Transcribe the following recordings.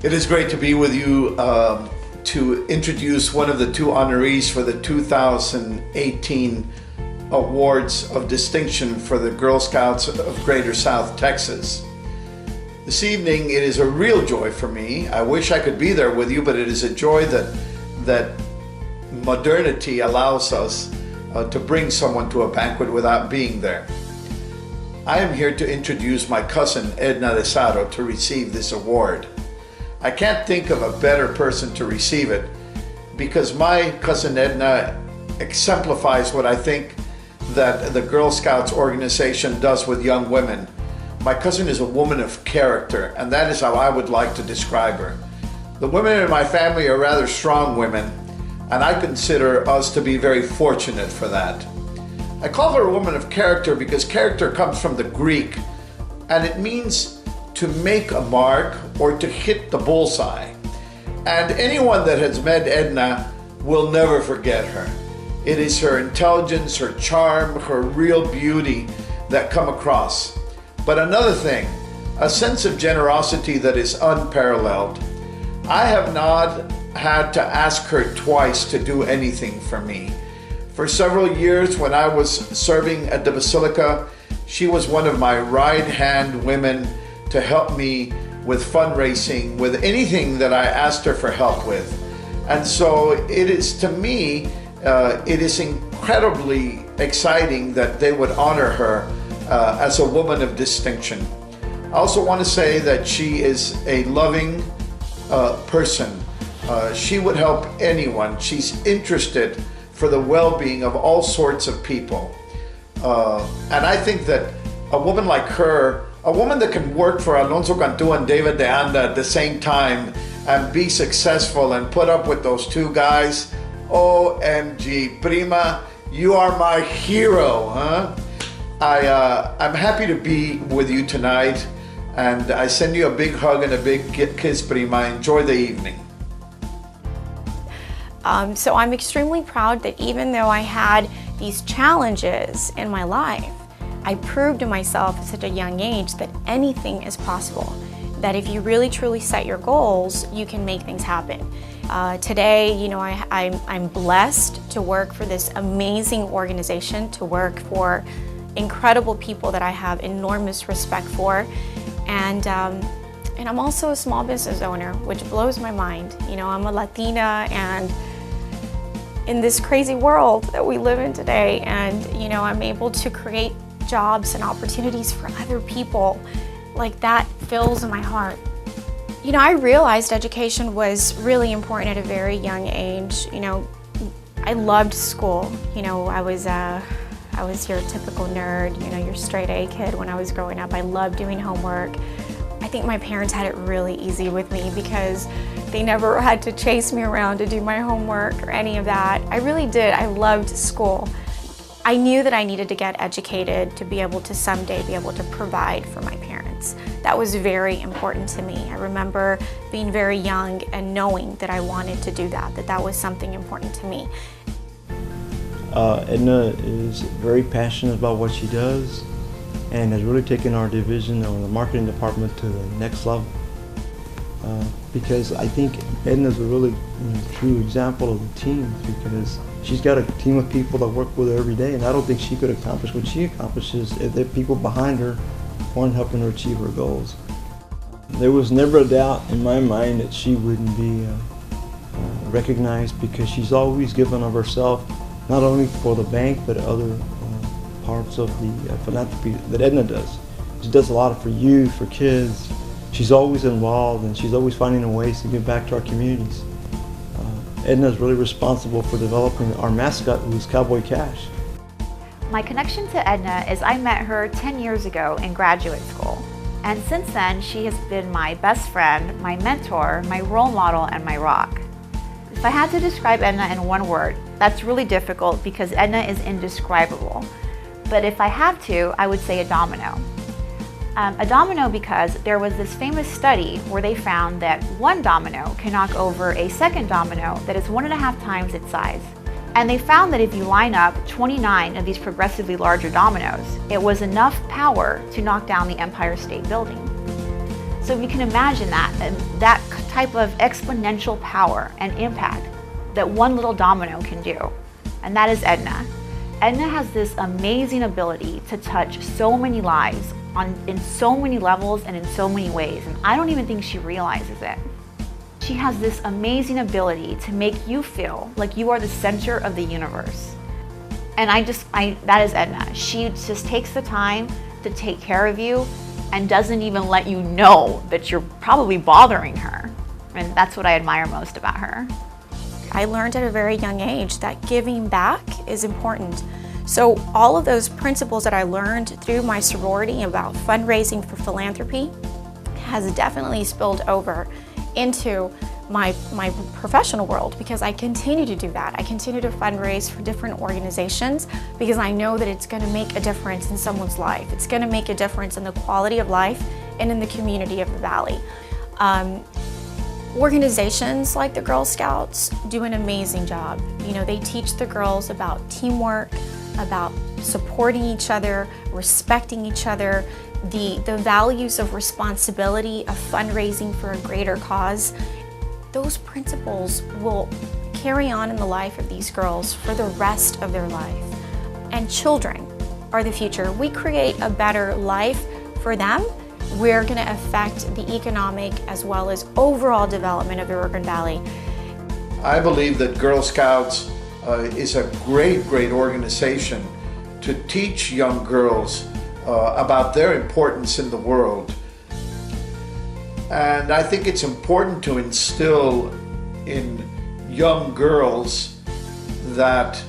It is great to be with you to introduce one of the two honorees for the 2018 Awards of Distinction for the Girl Scouts of Greater South Texas. This evening, it is a real joy for me. I wish I could be there with you, but it is a joy that modernity allows us to bring someone to a banquet without being there. I am here to introduce my cousin Edna De Saro to receive this award. I can't think of a better person to receive it because my cousin Edna exemplifies what I think that the Girl Scouts organization does with young women. My cousin is a woman of character, and that is how I would like to describe her. The women in my family are rather strong women, and I consider us to be very fortunate for that. I call her a woman of character because character comes from the Greek, and it means to make a mark or to hit the bullseye. And anyone that has met Edna will never forget her. It is her intelligence, her charm, her real beauty that come across. But another thing, a sense of generosity that is unparalleled. I have not had to ask her twice to do anything for me. For several years when I was serving at the Basilica, she was one of my right-hand women to help me with fundraising, with anything that I asked her for help with. And so it is, to me, it is incredibly exciting that they would honor her as a woman of distinction. I also want to say that she is a loving person. She would help anyone. She's interested for the well-being of all sorts of people. And I think that a woman like her, a woman that can work for Alonso Cantu and David De Anda at the same time and be successful and put up with those two guys, OMG, Prima, you are my hero, huh? I'm happy to be with you tonight, and I send you a big hug and a big kiss, Prima. Enjoy the evening. So I'm extremely proud that even though I had these challenges in my life, I proved to myself at such a young age that anything is possible. That if you really truly set your goals, you can make things happen. Today, you know, I'm blessed to work for this amazing organization, to work for incredible people that I have enormous respect for, and I'm also a small business owner, which blows my mind. You know, I'm a Latina, and in this crazy world that we live in today, and you know, I'm able to create jobs and opportunities for other people. Like, that fills my heart. You know, I realized education was really important at a very young age. You know, I loved school. You know, I was your typical nerd, you know, your straight A kid when I was growing up. I loved doing homework. I think my parents had it really easy with me because they never had to chase me around to do my homework or any of that. I really did. I loved school. I knew that I needed to get educated to be able to someday be able to provide for my parents. That was very important to me. I remember being very young and knowing that I wanted to do that, that was something important to me. Edna is very passionate about what she does and has really taken our division or the marketing department to the next level. Because I think Edna's a really true example of the team, because she's got a team of people that work with her every day, and I don't think she could accomplish what she accomplishes if there are people behind her weren't helping her achieve her goals. There was never a doubt in my mind that she wouldn't be recognized, because she's always given of herself, not only for the bank, but other parts of the philanthropy that Edna does. She does a lot for youth, for kids. She's always involved, and she's always finding ways to give back to our communities. Edna is really responsible for developing our mascot, who's Cowboy Cash. My connection to Edna is I met her 10 years ago in graduate school. And since then, she has been my best friend, my mentor, my role model, and my rock. If I had to describe Edna in one word, that's really difficult because Edna is indescribable. But if I have to, I would say a domino. A domino because there was this famous study where they found that one domino can knock over a second domino that is 1.5 times its size. And they found that if you line up 29 of these progressively larger dominoes, it was enough power to knock down the Empire State Building. So if you can imagine that type of exponential power and impact that one little domino can do, and that is Edna. Edna has this amazing ability to touch so many lives in so many levels and in so many ways, and I don't even think she realizes it. She has this amazing ability to make you feel like you are the center of the universe. And that is Edna. She just takes the time to take care of you and doesn't even let you know that you're probably bothering her. And that's what I admire most about her. I learned at a very young age that giving back is important. So all of those principles that I learned through my sorority about fundraising for philanthropy has definitely spilled over into my professional world, because I continue to do that. I continue to fundraise for different organizations because I know that it's going to make a difference in someone's life. It's going to make a difference in the quality of life and in the community of the Valley. Organizations like the Girl Scouts do an amazing job. You know, they teach the girls about teamwork, about supporting each other, respecting each other, the values of responsibility, of fundraising for a greater cause. Those principles will carry on in the life of these girls for the rest of their life. And children are the future. We create a better life for them, we're going to affect the economic as well as overall development of the Rio Grande Valley. I believe that Girl Scouts is a great organization to teach young girls about their importance in the world. And I think it's important to instill in young girls that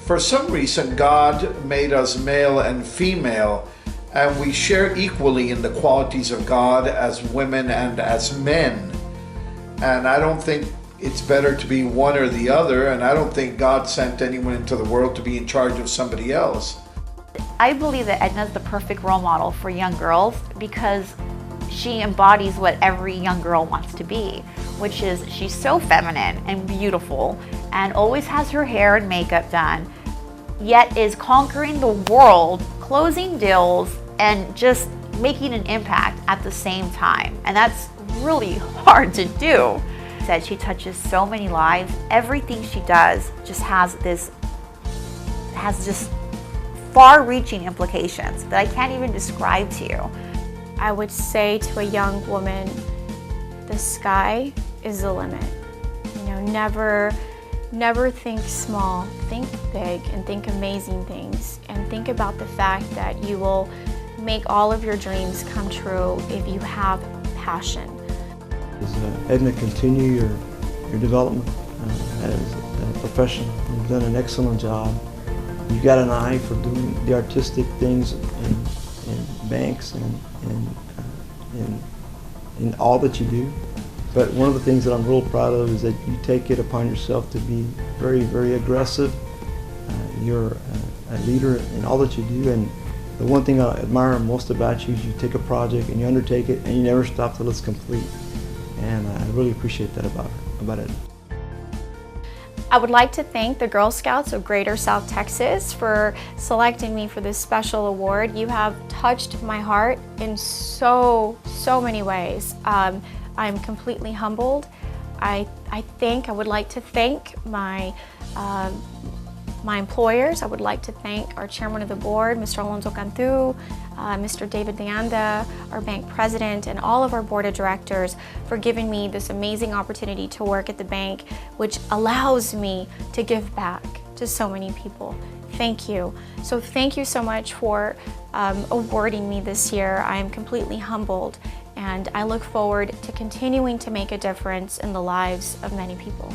for some reason God made us male and female, and we share equally in the qualities of God as women and as men. And I don't think it's better to be one or the other, and I don't think God sent anyone into the world to be in charge of somebody else. I believe that Edna is the perfect role model for young girls because she embodies what every young girl wants to be, which is she's so feminine and beautiful and always has her hair and makeup done, yet is conquering the world, closing deals, and just making an impact at the same time. And that's really hard to do. Said she touches so many lives. Everything she does just has just far-reaching implications that I can't even describe to you. I would say to a young woman, the sky is the limit. You know, never think small, think big, and think amazing things, and think about the fact that you will make all of your dreams come true if you have passion. Edna, continue your development as a professional. You've done an excellent job. You've got an eye for doing the artistic things in banks and in all that you do. But one of the things that I'm real proud of is that you take it upon yourself to be very aggressive. You're a leader in all that you do, and the one thing I admire most about you is you take a project and you undertake it and you never stop till it's complete. And I really appreciate that about it. I would like to thank the Girl Scouts of Greater South Texas for selecting me for this special award. You have touched my heart in so many ways. I'm completely humbled. I would like to thank my employers. I would like to thank our chairman of the board, Mr. Alonso Cantu, Mr. David Deanda, our bank president, and all of our board of directors for giving me this amazing opportunity to work at the bank, which allows me to give back to so many people. Thank you. So thank you so much for awarding me this year. I am completely humbled, and I look forward to continuing to make a difference in the lives of many people.